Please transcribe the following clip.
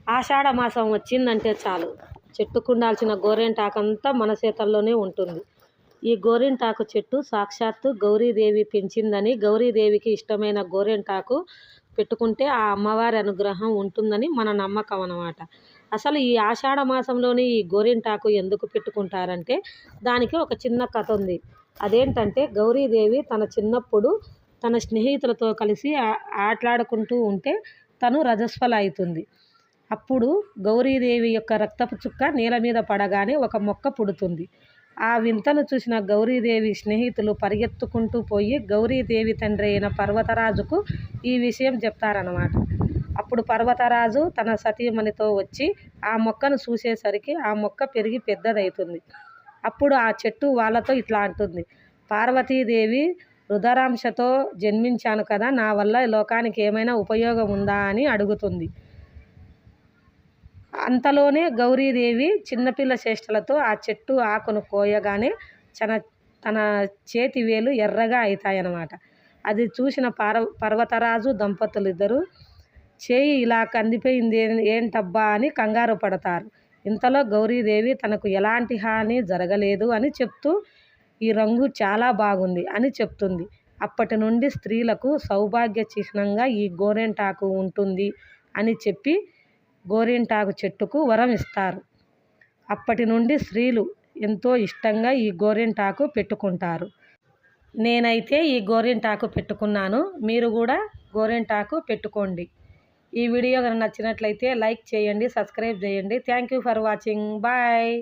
ఆషాఢ మాసం వచ్చిందంటే చాలు చెట్టుకుండాల్సిన గోరింటాకంతా మన చేతల్లోనే ఉంటుంది. ఈ గోరింటాకు చెట్టు సాక్షాత్తు గౌరీదేవి పెంచిందని, గౌరీదేవికి ఇష్టమైన గోరింటాకు పెట్టుకుంటే ఆ అమ్మవారి అనుగ్రహం ఉంటుందని మన నమ్మకం అన్నమాట. అసలు ఈ ఆషాఢ మాసంలోని ఈ గోరింటాకు ఎందుకు పెట్టుకుంటారంటే దానికి ఒక చిన్న కథ ఉంది. అదేంటంటే గౌరీదేవి తన చిన్నప్పుడు తన స్నేహితులతో కలిసి ఆటలాడుకుంటూ ఉంటే తను రజస్వల అవుతుంది. అప్పుడు గౌరీదేవి యొక్క రక్తపు చుక్క నేల మీద పడగానే ఒక మొక్క పుడుతుంది. ఆ వింతను చూసిన గౌరీదేవి స్నేహితులు పరిగెత్తుకుంటూ పోయి గౌరీదేవి తండ్రి అయిన పర్వతరాజుకు ఈ విషయం చెప్తారన్నమాట. అప్పుడు పర్వతరాజు తన సతీమణితో వచ్చి ఆ మొక్కను చూసేసరికి ఆ మొక్క పెరిగి పెద్దదవుతుంది. అప్పుడు ఆ చెట్టు వాళ్ళతో ఇట్లా అంటుంది, పార్వతీదేవి రుద్రాంశతో జన్మించాను కదా, నా వల్ల లోకానికి ఏమైనా ఉపయోగం ఉందా అని అడుగుతుంది. అంతలోనే గౌరీదేవి చిన్నపిల్ల చేష్టలతో ఆ చెట్టు ఆకును కోయగానే తన చేతి వేలు ఎర్రగా అవుతాయన్నమాట. అది చూసిన పర్వతరాజు దంపతులు ఇద్దరు చేయి ఇలా కందిపోయింది ఏంటబ్బా అని కంగారు పడతారు. ఇంతలో గౌరీదేవి తనకు ఎలాంటి హాని జరగలేదు అని చెప్తూ ఈ రంగు చాలా బాగుంది అని చెప్తుంది. అప్పటి నుండి స్త్రీలకు సౌభాగ్య చిహ్నంగా ఈ గోరింటాకు ఉంటుంది అని చెప్పి గోరింటాకు చెట్టుకు వరం ఇస్తారు. అప్పటి నుండి స్త్రీలు ఎంతో ఇష్టంగా ఈ గోరింటాకు పెట్టుకుంటారు. నేనైతే ఈ గోరింటాకు పెట్టుకున్నాను. మీరు కూడా గోరింటాకు పెట్టుకోండి. ఈ వీడియో కనుక నచ్చినట్లయితే లైక్ చేయండి, సబ్స్క్రైబ్ చేయండి. Thank you for watching. Bye.